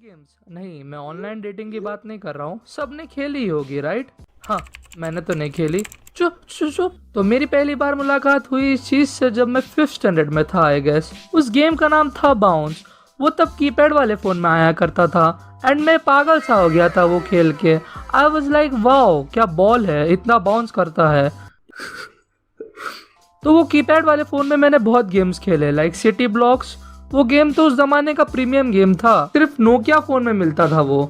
Games नहीं, मैं online dating की बात नहीं कर रहा हूँ। सबने खेली ही होगी, राइट? हाँ, मैंने तो नहीं खेली। चुप चुप चुप। तो मेरी पहली बार मुलाकात हुई इस चीज से जब मैं 5th स्टैंडर्ड में था, आई गेस। उस गेम का नाम था बाउंस। वो तब कीपैड वाले फोन में आया करता था एंड मैं पागल सा हो गया था वो खेल के। आई वाज लाइक वाओ, क्या बॉल है, इतना बाउंस करता है। तो वो कीपैड वाले फोन में मैंने बहुत गेम्स खेले, लाइक सिटी ब्लॉक्स। वो गेम तो उस जमाने का प्रीमियम गेम था, सिर्फ नोकिया फोन में मिलता था वो।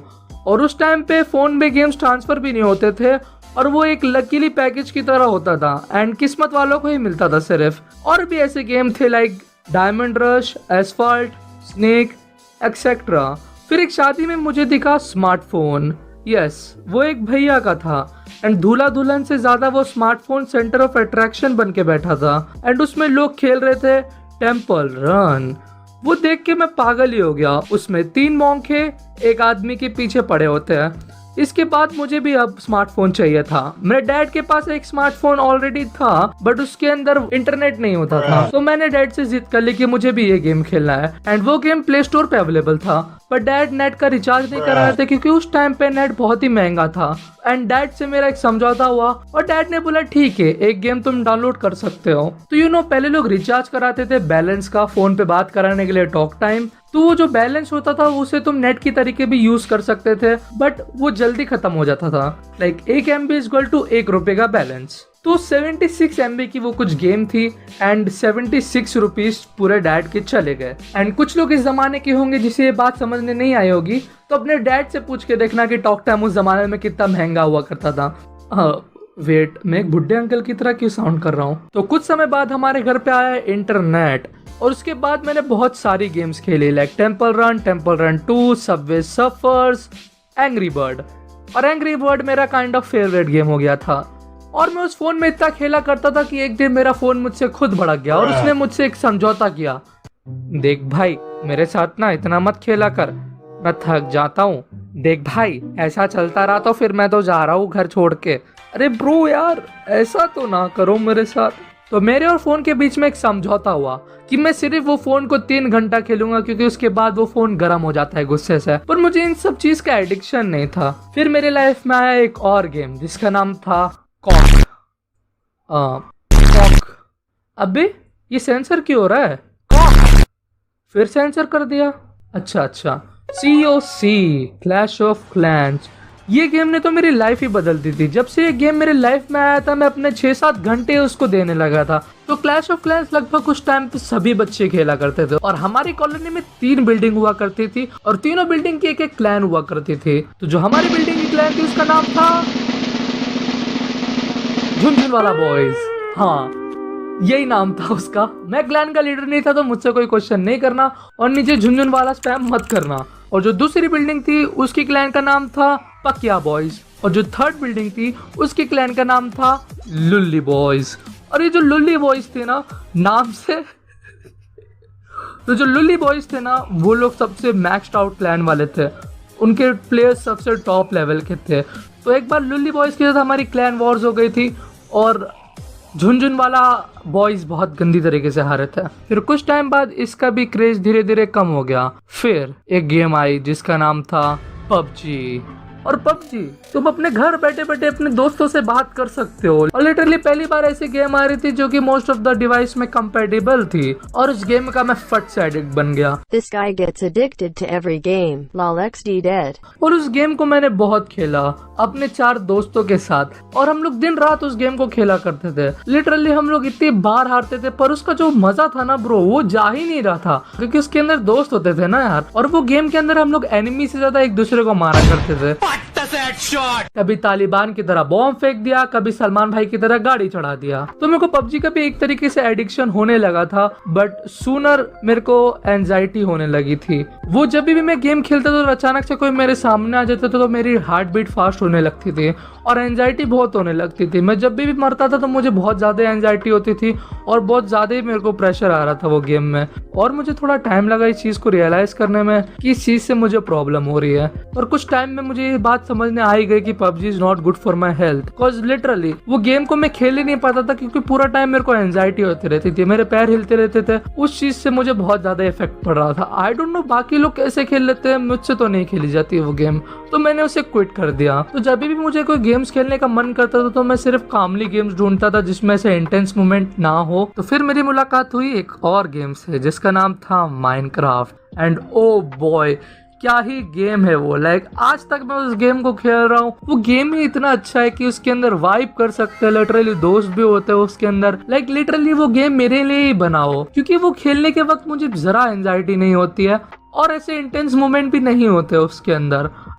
और उस टाइम पे फोन में गेम्स ट्रांसफर भी नहीं होते थे और वो एक लकीली पैकेज की तरह होता था एंड किस्मत वालों को ही मिलता था सिर्फ। और भी ऐसे गेम थे like diamond rush, asphalt, snake etcetera. फिर एक शादी में मुझे दिखा स्मार्टफोन। यस, वो एक भैया का था एंड दूल्हा दुल्हन से ज्यादा वो स्मार्टफोन सेंटर ऑफ अट्रैक्शन बन के बैठा था एंड उसमें लोग खेल रहे थे टेम्पल रन। वो देख के मैं पागल ही हो गया। उसमें 3 मॉन्क एक आदमी के पीछे पड़े होते हैं। इसके बाद मुझे भी अब स्मार्टफोन चाहिए था। मेरे डैड के पास एक स्मार्टफोन ऑलरेडी था बट उसके अंदर इंटरनेट नहीं होता था, तो मैंने डैड से जिद कर ली कि मुझे भी ये गेम खेलना है एंड वो गेम प्ले स्टोर पे अवेलेबल था। पर डैड नेट का रिचार्ज नहीं करा रहे थे क्योंकि उस टाइम पे नेट बहुत ही महंगा था एंड डैड से मेरा एक समझौता हुआ और डैड ने बोला ठीक है, एक गेम तुम डाउनलोड कर सकते हो। तो पहले लोग रिचार्ज कराते थे बैलेंस का, फोन पे बात कराने के लिए टॉक टाइम। तो वो जो बैलेंस होता था उसे तुम नेट की तरीके भी यूज कर सकते थे बट वो जल्दी खत्म हो जाता था। Like 1 MB is equal to 1 रुपए का बैलेंस। तो 76 MB की वो कुछ गेम थी एंड 76 रुपीज पूरे डैड के चले गए। एंड कुछ लोग इस जमाने के होंगे जिसे ये बात समझने नहीं आई होगी, तो अपने डैड से पूछ के देखना कि टॉक टाइम उस जमाने में कितना महंगा हुआ करता था। वेट, मैं एक बुढ़े अंकल की तरह क्यों साउंड कर रहा हूँ? तो कुछ समय बाद हमारे घर पे आया इंटरनेट और उसके बाद मैंने बहुत सारी गेम्स खेली like temple run 2, Subway suffers, angry bird. और एंग्री बर्ड मेरा काइंड ऑफ फेवरेट गेम हो गया था और मैं उस फोन में इतना खेला करता था कि एक दिन मेरा फोन मुझसे खुद भड़क गया और उसने मुझसे एक समझौता किया। देख भाई, मेरे साथ ना इतना मत खेला कर, मैं थक जाता हूँ। देख भाई, ऐसा चलता रहा तो फिर मैं तो जा रहा हूँ घर छोड़ के। अरे ब्रो यार, ऐसा तो ना करो मेरे साथ। तो मेरे और फोन के बीच में एक समझौता हुआ कि मैं सिर्फ वो फोन को 3 घंटा खेलूंगा क्योंकि उसके बाद वो फोन गर्म हो जाता है गुस्से से। पर मुझे इन सब चीज का एडिक्शन नहीं था। फिर मेरे लाइफ में आया एक और गेम जिसका नाम था कॉक। कॉक। अबे ये सेंसर क्यों हो रहा है? कॉक फिर सेंसर कर दिया। अच्छा, COC क्लैश ऑफ क्लैंस। ये गेम ने तो मेरी लाइफ ही बदल दी थी। जब से ये गेम मेरे लाइफ में आया था मैं अपने 6-7 घंटे उसको देने लगा था। तो क्लैश ऑफ क्लैंस लगभग उस टाइम पे सभी बच्चे खेला करते थे और हमारी कॉलोनी में 3 बिल्डिंग हुआ करती थी और तीनों बिल्डिंग की एक क्लैन हुआ करती थी। तो जो हमारी बिल्डिंग की क्लैन थी उसका नाम था झुनझुन वाला बॉयज। हाँ, यही नाम था उसका। मैं क्लैन का लीडर नहीं था तो मुझसे कोई क्वेश्चन नहीं करना और नीचे झुनझुन वाला स्पैम मत करना। और जो दूसरी बिल्डिंग थी उसकी क्लैन का नाम था पकिया बॉयज और जो 3rd बिल्डिंग थी उसकी क्लैन का नाम था लुल्ली बॉयज। और ये जो लुल्ली बॉयज थे ना, नाम से तो जो लुल्ली बॉयज थे ना, वो लोग सबसे मैक्स्ड आउट क्लैन वाले थे। उनके प्लेयर्स सबसे टॉप लेवल के थे। तो एक बार लुल्ली बॉयज के साथ हमारी क्लैन वॉर्स हो गई थी और झुनझुन वाला बॉयज बहुत गंदी तरीके से हारे थे। फिर कुछ टाइम बाद इसका भी क्रेज धीरे धीरे कम हो गया। फिर एक गेम आई जिसका नाम था पबजी। और पबजी तुम अपने घर बैठे बैठे अपने दोस्तों से बात कर सकते हो और लिटरली पहली बार ऐसी गेम आ रही थी जो कि मोस्ट ऑफ द डिवाइस में कंपैटिबल थी और उस गेम का मैं फट से एडिक्ट बन गया। This guy gets addicted to every game. Lol XD dead. और उस गेम को मैंने बहुत खेला अपने 4 दोस्तों के साथ और हम लोग दिन रात उस गेम को खेला करते थे। लिटरली हम लोग इतनी बार हारते थे पर उसका जो मजा था ना ब्रो, वो जा ही नहीं रहा था क्योंकि उसके अंदर दोस्त होते थे ना यार। और वो गेम के अंदर हम लोग एनिमी से ज्यादा एक दूसरे को मारा करते थे। कभी तालिबान की तरह बॉम्ब फेंक दिया, कभी सलमान भाई की तरह गाड़ी चढ़ा दिया। तो मेरे को पबजी का भी एक तरीके से एडिक्शन होने लगा था बट सूनर मेरे को एंजाइटी होने लगी थी। वो जब भी मैं गेम खेलता था तो अचानक से कोई मेरे सामने आ जाता था तो मेरी हार्ट बीट फास्ट होने लगती थी और एंजाइटी बहुत होने लगती थी। मैं जब भी मरता था तो मुझे बहुत ज्यादा एंजाइटी होती थी और बहुत ज्यादा ही मेरे को प्रेशर आ रहा था वो गेम में। और मुझे थोड़ा टाइम लगा इस चीज को रियलाइज करने में कि इस चीज से मुझे प्रॉब्लम हो रही है। और कुछ टाइम में मुझे ये बात समझ समझने आ ही गई कि PUBG is not good for my health, because literally वो गेम को मैं खेल ही नहीं पाता था क्योंकि पूरा टाइम मेरे को एंजाइटी होती रहती थी, मेरे पैर हिलते रहते थे, उस चीज से मुझे बहुत ज्यादा इफेक्ट पड़ रहा था। आई डोंट नो बाकी लोग कैसे खेल लेते हैं, मुझसे तो नहीं खेली जाती वो गेम, तो मैंने उसे क्विट कर दिया। तो जब भी मुझे कोई गेम्स खेलने का मन करता था तो मैं सिर्फ कामली गेम्स ढूंढता था जिसमें से इंटेंस मोमेंट ना हो। तो फिर मेरी मुलाकात हुई एक और गेम से जिसका नाम था माइनक्राफ्ट, एंड ओ बॉय क्या ही गेम है वो। लाइक आज तक मैं उस गेम को खेल रहा हूँ। वो गेम ही इतना अच्छा है कि उसके अंदर वाइब कर सकते हैं, लिटरली दोस्त भी होते हैं उसके अंदर। लाइक लिटरली वो गेम मेरे लिए ही बना हो, क्योंकि वो खेलने के वक्त मुझे जरा एंजाइटी नहीं होती है और ऐसे इंटेंस मोमेंट भी नहीं होते उसके अंदर।